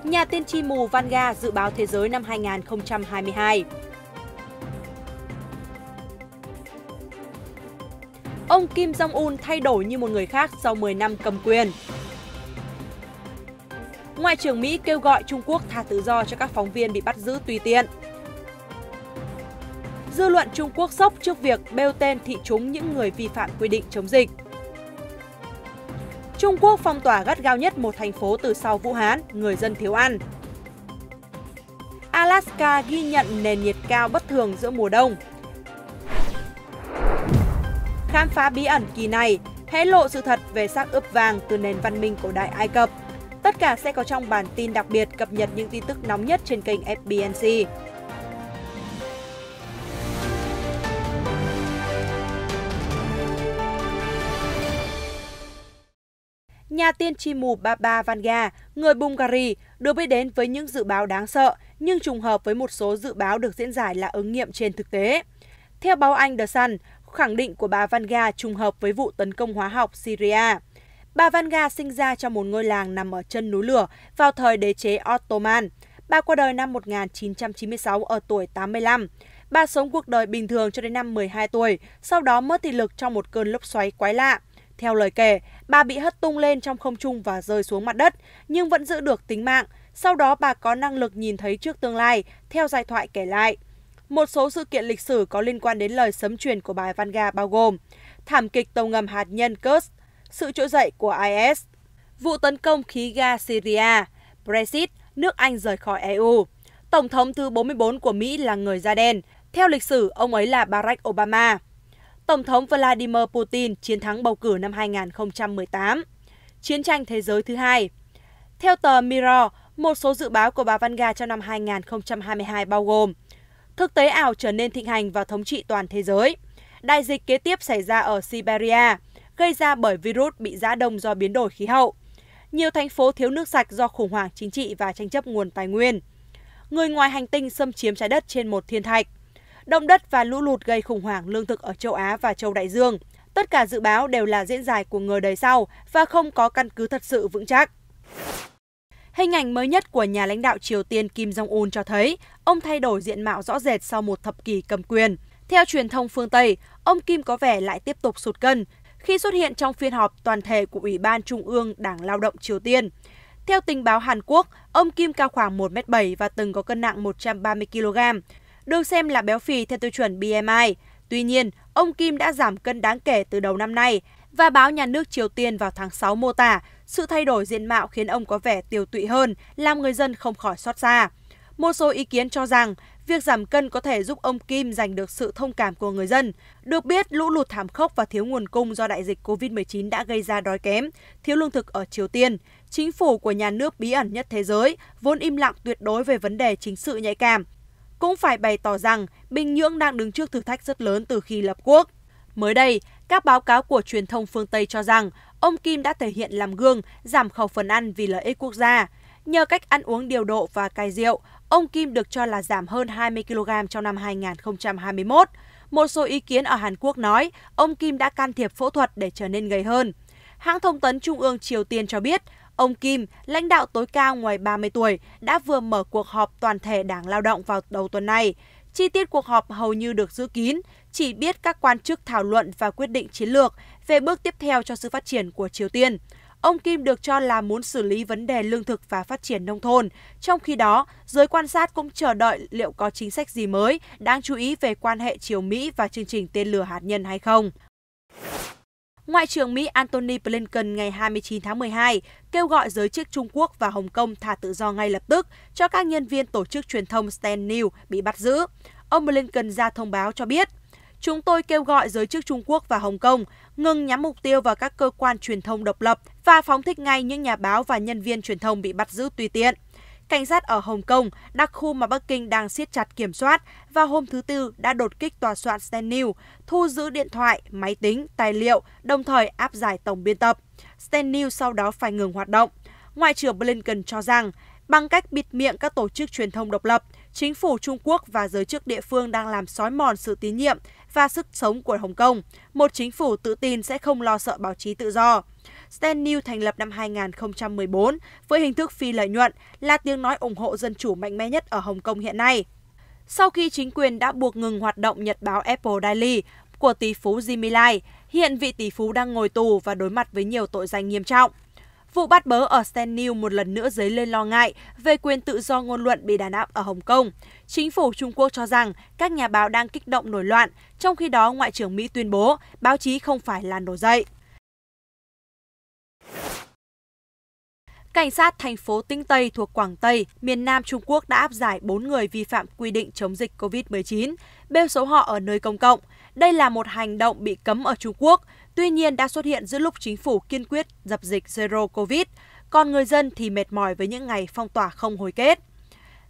Nhà tiên tri mù Vanga dự báo thế giới năm 2022. Ông Kim Jong-un thay đổi như một người khác sau 10 năm cầm quyền. Ngoại trưởng Mỹ kêu gọi Trung Quốc thả tự do cho các phóng viên bị bắt giữ tùy tiện. Dư luận Trung Quốc sốc trước việc bêu tên thị trúng những người vi phạm quy định chống dịch. Trung Quốc phong tỏa gắt gao nhất một thành phố từ sau Vũ Hán, người dân thiếu ăn. Alaska ghi nhận nền nhiệt cao bất thường giữa mùa đông. Khám phá bí ẩn kỳ này, hé lộ sự thật về xác ướp vàng từ nền văn minh cổ đại Ai Cập. Tất cả sẽ có trong bản tin đặc biệt cập nhật những tin tức nóng nhất trên kênh FBNC. Nhà tiên tri mù Baba Vanga, người Bulgaria, được biết đến với những dự báo đáng sợ, nhưng trùng hợp với một số dự báo được diễn giải là ứng nghiệm trên thực tế. Theo báo Anh The Sun, khẳng định của bà Vanga trùng hợp với vụ tấn công hóa học Syria. Bà Vanga sinh ra trong một ngôi làng nằm ở chân núi lửa vào thời đế chế Ottoman. Bà qua đời năm 1996 ở tuổi 85. Bà sống cuộc đời bình thường cho đến năm 12 tuổi, sau đó mất thị lực trong một cơn lốc xoáy quái lạ. Theo lời kể, bà bị hất tung lên trong không trung và rơi xuống mặt đất, nhưng vẫn giữ được tính mạng. Sau đó bà có năng lực nhìn thấy trước tương lai, theo giai thoại kể lại. Một số sự kiện lịch sử có liên quan đến lời sấm truyền của bà Vanga bao gồm thảm kịch tàu ngầm hạt nhân Kursk, sự trỗi dậy của IS, vụ tấn công khí ga Syria, Brexit, nước Anh rời khỏi EU. Tổng thống thứ 44 của Mỹ là người da đen. Theo lịch sử, ông ấy là Barack Obama. Tổng thống Vladimir Putin chiến thắng bầu cử năm 2018. Chiến tranh thế giới thứ hai. Theo tờ Mirror, một số dự báo của bà Vanga trong năm 2022 bao gồm thực tế ảo trở nên thịnh hành và thống trị toàn thế giới. Đại dịch kế tiếp xảy ra ở Siberia, gây ra bởi virus bị giã đông do biến đổi khí hậu. Nhiều thành phố thiếu nước sạch do khủng hoảng chính trị và tranh chấp nguồn tài nguyên. Người ngoài hành tinh xâm chiếm trái đất trên một thiên thạch. Động đất và lũ lụt gây khủng hoảng lương thực ở châu Á và châu Đại Dương. Tất cả dự báo đều là diễn giải của người đời sau và không có căn cứ thật sự vững chắc. Hình ảnh mới nhất của nhà lãnh đạo Triều Tiên Kim Jong-un cho thấy ông thay đổi diện mạo rõ rệt sau một thập kỷ cầm quyền. Theo truyền thông phương Tây, ông Kim có vẻ lại tiếp tục sụt cân khi xuất hiện trong phiên họp toàn thể của Ủy ban Trung ương Đảng Lao động Triều Tiên. Theo tình báo Hàn Quốc, ông Kim cao khoảng 1m7 và từng có cân nặng 130 kg, được xem là béo phì theo tiêu chuẩn BMI. Tuy nhiên, ông Kim đã giảm cân đáng kể từ đầu năm nay và báo Nhà nước Triều Tiên vào tháng 6 mô tả sự thay đổi diện mạo khiến ông có vẻ tiều tụy hơn, làm người dân không khỏi xót xa. Một số ý kiến cho rằng việc giảm cân có thể giúp ông Kim giành được sự thông cảm của người dân. Được biết, lũ lụt thảm khốc và thiếu nguồn cung do đại dịch Covid-19 đã gây ra đói kém, thiếu lương thực ở Triều Tiên. Chính phủ của nhà nước bí ẩn nhất thế giới, vốn im lặng tuyệt đối về vấn đề chính sự nhạy cảm, cũng phải bày tỏ rằng Bình Nhưỡng đang đứng trước thử thách rất lớn từ khi lập quốc. Mới đây, các báo cáo của truyền thông phương Tây cho rằng ông Kim đã thể hiện làm gương, giảm khẩu phần ăn vì lợi ích quốc gia. Nhờ cách ăn uống điều độ và cai rượu, ông Kim được cho là giảm hơn 20 kg trong năm 2021. Một số ý kiến ở Hàn Quốc nói ông Kim đã can thiệp phẫu thuật để trở nên gầy hơn. Hãng thông tấn Trung ương Triều Tiên cho biết, ông Kim, lãnh đạo tối cao ngoài 30 tuổi, đã vừa mở cuộc họp toàn thể Đảng Lao động vào đầu tuần này. Chi tiết cuộc họp hầu như được giữ kín, chỉ biết các quan chức thảo luận và quyết định chiến lược về bước tiếp theo cho sự phát triển của Triều Tiên. Ông Kim được cho là muốn xử lý vấn đề lương thực và phát triển nông thôn. Trong khi đó, giới quan sát cũng chờ đợi liệu có chính sách gì mới đáng chú ý về quan hệ Triều-Mỹ và chương trình tên lửa hạt nhân hay không. Ngoại trưởng Mỹ Antony Blinken ngày 29 tháng 12 kêu gọi giới chức Trung Quốc và Hồng Kông thả tự do ngay lập tức cho các nhân viên tổ chức truyền thông Stand News bị bắt giữ. Ông Blinken ra thông báo cho biết, chúng tôi kêu gọi giới chức Trung Quốc và Hồng Kông ngừng nhắm mục tiêu vào các cơ quan truyền thông độc lập và phóng thích ngay những nhà báo và nhân viên truyền thông bị bắt giữ tùy tiện. Cảnh sát ở Hồng Kông, đặc khu mà Bắc Kinh đang siết chặt kiểm soát, vào hôm thứ Tư đã đột kích tòa soạn Stand News, thu giữ điện thoại, máy tính, tài liệu, đồng thời áp giải tổng biên tập. Stand News sau đó phải ngừng hoạt động. Ngoại trưởng Blinken cho rằng, bằng cách bịt miệng các tổ chức truyền thông độc lập, chính phủ Trung Quốc và giới chức địa phương đang làm xói mòn sự tín nhiệm và sức sống của Hồng Kông. Một chính phủ tự tin sẽ không lo sợ báo chí tự do. Stand News thành lập năm 2014 với hình thức phi lợi nhuận, là tiếng nói ủng hộ dân chủ mạnh mẽ nhất ở Hồng Kông hiện nay. Sau khi chính quyền đã buộc ngừng hoạt động nhật báo Apple Daily của tỷ phú Jimmy Lai, hiện vị tỷ phú đang ngồi tù và đối mặt với nhiều tội danh nghiêm trọng. Vụ bắt bớ ở Stand News một lần nữa dấy lên lo ngại về quyền tự do ngôn luận bị đàn áp ở Hồng Kông. Chính phủ Trung Quốc cho rằng các nhà báo đang kích động nổi loạn, trong khi đó Ngoại trưởng Mỹ tuyên bố báo chí không phải là nổi dậy. Cảnh sát thành phố Tinh Tây thuộc Quảng Tây, miền Nam Trung Quốc đã áp giải 4 người vi phạm quy định chống dịch COVID-19, bêu xấu họ ở nơi công cộng. Đây là một hành động bị cấm ở Trung Quốc, tuy nhiên đã xuất hiện giữa lúc chính phủ kiên quyết dập dịch Zero Covid, còn người dân thì mệt mỏi với những ngày phong tỏa không hồi kết.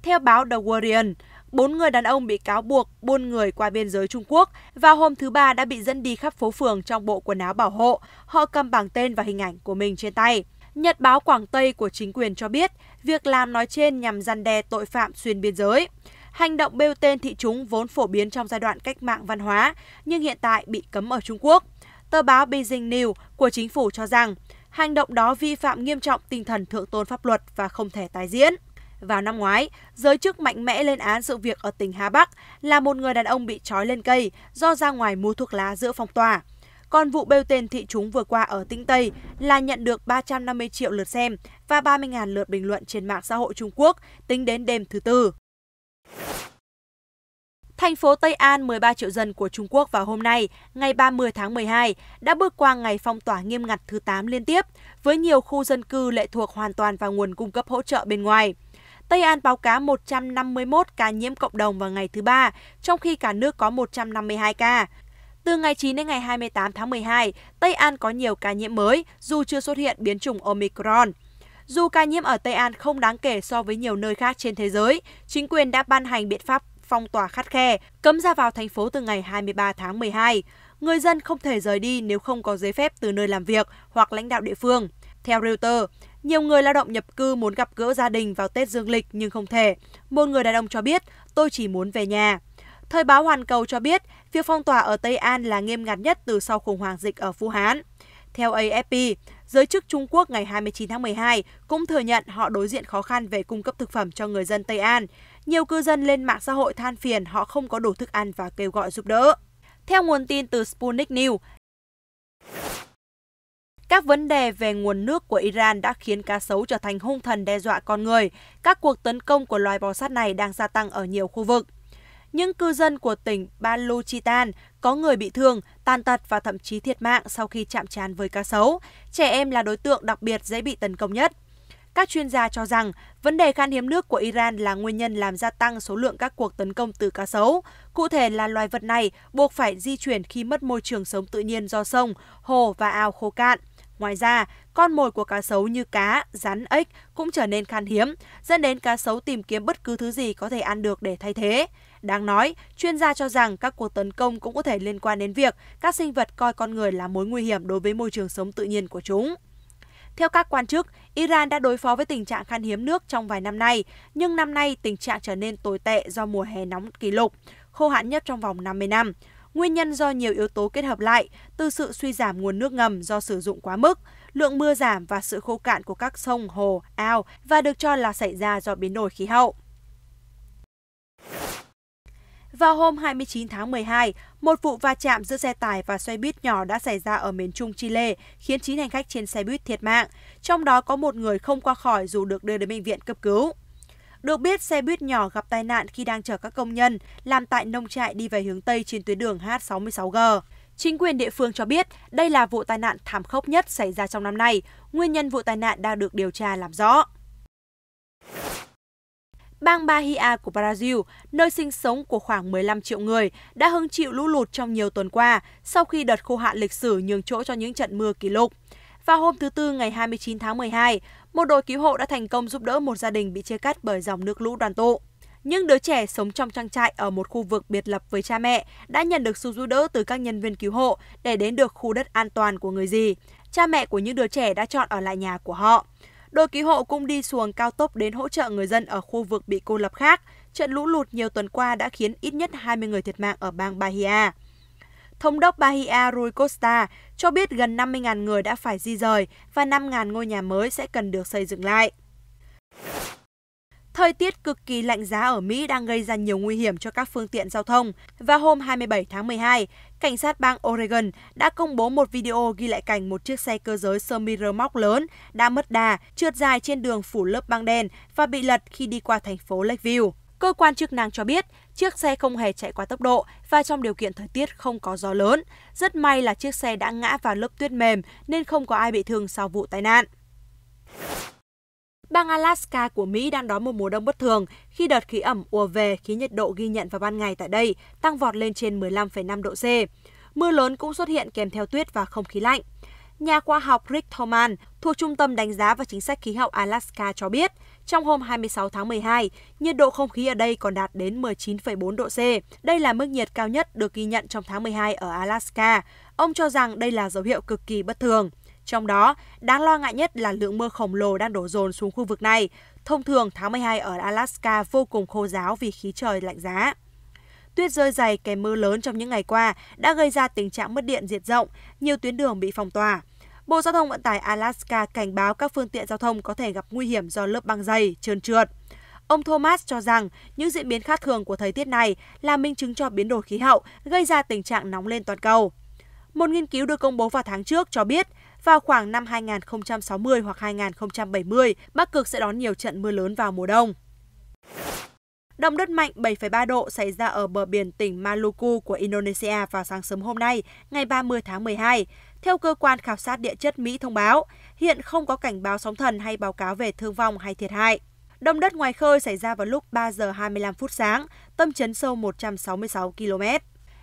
Theo báo The Guardian, 4 người đàn ông bị cáo buộc buôn người qua biên giới Trung Quốc vào hôm thứ Ba đã bị dẫn đi khắp phố phường trong bộ quần áo bảo hộ, họ cầm bảng tên và hình ảnh của mình trên tay. Nhật báo Quảng Tây của chính quyền cho biết, việc làm nói trên nhằm răn đe tội phạm xuyên biên giới. Hành động bêu tên thị chúng vốn phổ biến trong giai đoạn cách mạng văn hóa, nhưng hiện tại bị cấm ở Trung Quốc. Tờ báo Beijing News của chính phủ cho rằng, hành động đó vi phạm nghiêm trọng tinh thần thượng tôn pháp luật và không thể tái diễn. Vào năm ngoái, giới chức mạnh mẽ lên án sự việc ở tỉnh Hà Bắc là một người đàn ông bị trói lên cây do ra ngoài mua thuốc lá giữa phong tỏa. Còn vụ bêu tên thị chúng vừa qua ở Tinh Tây là nhận được 350 triệu lượt xem và 30.000 lượt bình luận trên mạng xã hội Trung Quốc tính đến đêm thứ Tư. Thành phố Tây An, 13 triệu dân của Trung Quốc vào hôm nay, ngày 30 tháng 12, đã bước qua ngày phong tỏa nghiêm ngặt thứ 8 liên tiếp, với nhiều khu dân cư lệ thuộc hoàn toàn vào nguồn cung cấp hỗ trợ bên ngoài. Tây An báo cáo 151 ca nhiễm cộng đồng vào ngày thứ Ba, trong khi cả nước có 152 ca. Từ ngày 9 đến ngày 28 tháng 12, Tây An có nhiều ca nhiễm mới dù chưa xuất hiện biến chủng Omicron. Dù ca nhiễm ở Tây An không đáng kể so với nhiều nơi khác trên thế giới, chính quyền đã ban hành biện pháp phong tỏa khắt khe, cấm ra vào thành phố từ ngày 23 tháng 12. Người dân không thể rời đi nếu không có giấy phép từ nơi làm việc hoặc lãnh đạo địa phương. Theo Reuters, nhiều người lao động nhập cư muốn gặp gỡ gia đình vào Tết dương lịch nhưng không thể. Một người đàn ông cho biết, tôi chỉ muốn về nhà. Thời báo Hoàn Cầu cho biết, việc phong tỏa ở Tây An là nghiêm ngặt nhất từ sau khủng hoảng dịch ở Vũ Hán. Theo AFP, giới chức Trung Quốc ngày 29 tháng 12 cũng thừa nhận họ đối diện khó khăn về cung cấp thực phẩm cho người dân Tây An. Nhiều cư dân lên mạng xã hội than phiền họ không có đủ thức ăn và kêu gọi giúp đỡ. Theo nguồn tin từ Sputnik News, các vấn đề về nguồn nước của Iran đã khiến cá sấu trở thành hung thần đe dọa con người. Các cuộc tấn công của loài bò sát này đang gia tăng ở nhiều khu vực. Những cư dân của tỉnh Baluchistan có người bị thương, tàn tật và thậm chí thiệt mạng sau khi chạm trán với cá sấu. Trẻ em là đối tượng đặc biệt dễ bị tấn công nhất. Các chuyên gia cho rằng vấn đề khan hiếm nước của Iran là nguyên nhân làm gia tăng số lượng các cuộc tấn công từ cá sấu. Cụ thể là loài vật này buộc phải di chuyển khi mất môi trường sống tự nhiên do sông, hồ và ao khô cạn. Ngoài ra, con mồi của cá sấu như cá, rắn, ếch cũng trở nên khan hiếm, dẫn đến cá sấu tìm kiếm bất cứ thứ gì có thể ăn được để thay thế. Đáng nói, chuyên gia cho rằng các cuộc tấn công cũng có thể liên quan đến việc các sinh vật coi con người là mối nguy hiểm đối với môi trường sống tự nhiên của chúng. Theo các quan chức, Iran đã đối phó với tình trạng khan hiếm nước trong vài năm nay, nhưng năm nay tình trạng trở nên tồi tệ do mùa hè nóng kỷ lục, khô hạn nhất trong vòng 50 năm. Nguyên nhân do nhiều yếu tố kết hợp lại, từ sự suy giảm nguồn nước ngầm do sử dụng quá mức, lượng mưa giảm và sự khô cạn của các sông, hồ, ao và được cho là xảy ra do biến đổi khí hậu. Vào hôm 29 tháng 12, một vụ va chạm giữa xe tải và xe buýt nhỏ đã xảy ra ở miền Trung Chile, khiến 9 hành khách trên xe buýt thiệt mạng, trong đó có một người không qua khỏi dù được đưa đến bệnh viện cấp cứu. Được biết, xe buýt nhỏ gặp tai nạn khi đang chở các công nhân làm tại nông trại đi về hướng Tây trên tuyến đường H66G. Chính quyền địa phương cho biết đây là vụ tai nạn thảm khốc nhất xảy ra trong năm nay. Nguyên nhân vụ tai nạn đang được điều tra làm rõ. Bang Bahia của Brazil, nơi sinh sống của khoảng 15 triệu người, đã hứng chịu lũ lụt trong nhiều tuần qua sau khi đợt khô hạn lịch sử nhường chỗ cho những trận mưa kỷ lục. Vào hôm thứ Tư ngày 29 tháng 12, một đội cứu hộ đã thành công giúp đỡ một gia đình bị chia cắt bởi dòng nước lũ đoàn tụ. Những đứa trẻ sống trong trang trại ở một khu vực biệt lập với cha mẹ đã nhận được sự giúp đỡ từ các nhân viên cứu hộ để đến được khu đất an toàn của người Dì. Cha mẹ của những đứa trẻ đã chọn ở lại nhà của họ. Đội cứu hộ cũng đi xuồng cao tốc đến hỗ trợ người dân ở khu vực bị cô lập khác. Trận lũ lụt nhiều tuần qua đã khiến ít nhất 20 người thiệt mạng ở bang Bahia. Thống đốc Bahia Rui Costa cho biết gần 50.000 người đã phải di rời và 5.000 ngôi nhà mới sẽ cần được xây dựng lại. Thời tiết cực kỳ lạnh giá ở Mỹ đang gây ra nhiều nguy hiểm cho các phương tiện giao thông. Và hôm 27 tháng 12, cảnh sát bang Oregon đã công bố một video ghi lại cảnh một chiếc xe cơ giới semi-rơ móc lớn đã mất đà, trượt dài trên đường phủ lớp băng đen và bị lật khi đi qua thành phố Lakeview. Cơ quan chức năng cho biết chiếc xe không hề chạy quá tốc độ và trong điều kiện thời tiết không có gió lớn. Rất may là chiếc xe đã ngã vào lớp tuyết mềm nên không có ai bị thương sau vụ tai nạn. Bang Alaska của Mỹ đang đón một mùa đông bất thường khi đợt khí ẩm ùa về khiến nhiệt độ ghi nhận vào ban ngày tại đây tăng vọt lên trên 15,5 độ C. Mưa lớn cũng xuất hiện kèm theo tuyết và không khí lạnh. Nhà khoa học Rick Thoman thuộc Trung tâm Đánh giá và Chính sách Khí hậu Alaska cho biết, trong hôm 26 tháng 12, nhiệt độ không khí ở đây còn đạt đến 19,4 độ C. Đây là mức nhiệt cao nhất được ghi nhận trong tháng 12 ở Alaska. Ông cho rằng đây là dấu hiệu cực kỳ bất thường. Trong đó, đáng lo ngại nhất là lượng mưa khổng lồ đang đổ dồn xuống khu vực này. Thông thường, tháng 12 ở Alaska vô cùng khô ráo vì khí trời lạnh giá. Tuyết rơi dày kèm mưa lớn trong những ngày qua đã gây ra tình trạng mất điện diện rộng, nhiều tuyến đường bị phong tỏa. Bộ Giao thông Vận tải Alaska cảnh báo các phương tiện giao thông có thể gặp nguy hiểm do lớp băng dày, trơn trượt. Ông Thomas cho rằng những diễn biến khác thường của thời tiết này là minh chứng cho biến đổi khí hậu gây ra tình trạng nóng lên toàn cầu. Một nghiên cứu được công bố vào tháng trước cho biết, vào khoảng năm 2060 hoặc 2070, Bắc Cực sẽ đón nhiều trận mưa lớn vào mùa đông. Động đất mạnh 7,3 độ xảy ra ở bờ biển tỉnh Maluku của Indonesia vào sáng sớm hôm nay, ngày 30 tháng 12. Theo cơ quan khảo sát địa chất Mỹ thông báo, hiện không có cảnh báo sóng thần hay báo cáo về thương vong hay thiệt hại. Động đất ngoài khơi xảy ra vào lúc 3 giờ 25 phút sáng, tâm chấn sâu 166 km.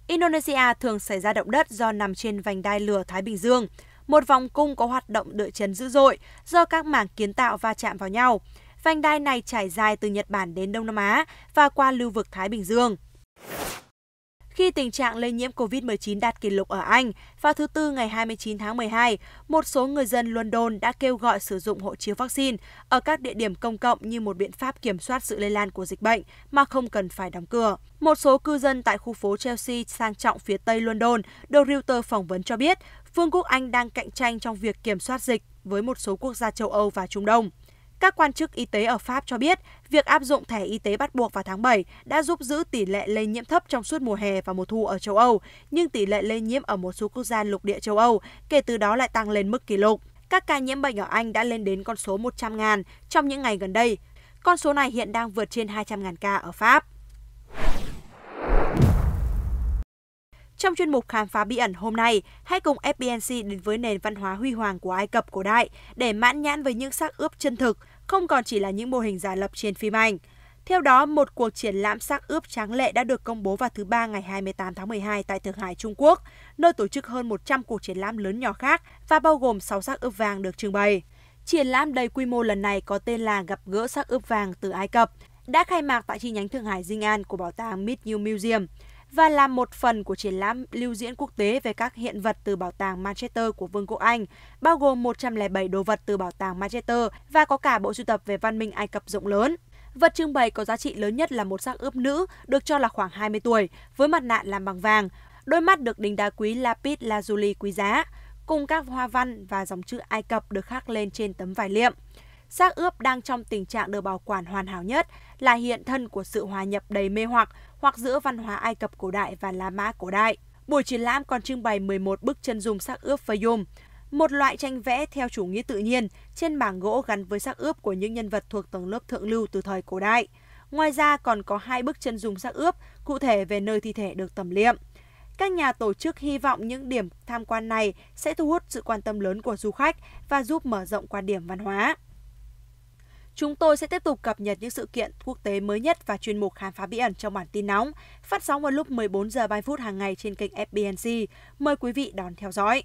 Indonesia thường xảy ra động đất do nằm trên vành đai lửa Thái Bình Dương. Một vòng cung có hoạt động địa chấn dữ dội do các mảng kiến tạo va chạm vào nhau. Vành đai này trải dài từ Nhật Bản đến Đông Nam Á và qua lưu vực Thái Bình Dương. Khi tình trạng lây nhiễm COVID-19 đạt kỷ lục ở Anh, vào thứ Tư ngày 29 tháng 12, một số người dân London đã kêu gọi sử dụng hộ chiếu vaccine ở các địa điểm công cộng như một biện pháp kiểm soát sự lây lan của dịch bệnh mà không cần phải đóng cửa. Một số cư dân tại khu phố Chelsea sang trọng phía Tây London được Reuters phỏng vấn cho biết, Vương quốc Anh đang cạnh tranh trong việc kiểm soát dịch với một số quốc gia châu Âu và Trung Đông. Các quan chức y tế ở Pháp cho biết, việc áp dụng thẻ y tế bắt buộc vào tháng 7 đã giúp giữ tỷ lệ lây nhiễm thấp trong suốt mùa hè và mùa thu ở châu Âu, nhưng tỷ lệ lây nhiễm ở một số quốc gia lục địa châu Âu kể từ đó lại tăng lên mức kỷ lục. Các ca nhiễm bệnh ở Anh đã lên đến con số 100.000 trong những ngày gần đây. Con số này hiện đang vượt trên 200.000 ca ở Pháp. Trong chuyên mục Khám phá bí ẩn hôm nay, hãy cùng FBNC đến với nền văn hóa huy hoàng của Ai Cập cổ đại để mãn nhãn với những xác ướp chân thực, không còn chỉ là những mô hình giả lập trên phim ảnh. Theo đó, một cuộc triển lãm xác ướp tráng lệ đã được công bố vào thứ Ba ngày 28 tháng 12 tại Thượng Hải, Trung Quốc, nơi tổ chức hơn 100 cuộc triển lãm lớn nhỏ khác và bao gồm 6 xác ướp vàng được trưng bày. Triển lãm đầy quy mô lần này có tên là Gặp gỡ xác ướp vàng từ Ai Cập, đã khai mạc tại chi nhánh Thượng Hải Dinh An của bảo tàng Meet You Museum và là một phần của triển lãm lưu diễn quốc tế về các hiện vật từ bảo tàng Manchester của Vương quốc Anh, bao gồm 107 đồ vật từ bảo tàng Manchester và có cả bộ sưu tập về văn minh Ai Cập rộng lớn. Vật trưng bày có giá trị lớn nhất là một xác ướp nữ được cho là khoảng 20 tuổi, với mặt nạ làm bằng vàng, đôi mắt được đính đá quý lapis lazuli quý giá, cùng các hoa văn và dòng chữ Ai Cập được khắc lên trên tấm vải liệm. Xác ướp đang trong tình trạng được bảo quản hoàn hảo nhất là hiện thân của sự hòa nhập đầy mê hoặc giữa văn hóa Ai Cập cổ đại và La Mã cổ đại. Buổi triển lãm còn trưng bày 11 bức chân dung xác ướp Fayum, một loại tranh vẽ theo chủ nghĩa tự nhiên trên bảng gỗ gắn với xác ướp của những nhân vật thuộc tầng lớp thượng lưu từ thời cổ đại. Ngoài ra còn có 2 bức chân dung xác ướp cụ thể về nơi thi thể được tẩm liệm. Các nhà tổ chức hy vọng những điểm tham quan này sẽ thu hút sự quan tâm lớn của du khách và giúp mở rộng quan điểm văn hóa. Chúng tôi sẽ tiếp tục cập nhật những sự kiện quốc tế mới nhất và chuyên mục Khám phá bí ẩn trong bản tin nóng, phát sóng vào lúc 14 giờ 30 phút hàng ngày trên kênh FBNC. Mời quý vị đón theo dõi.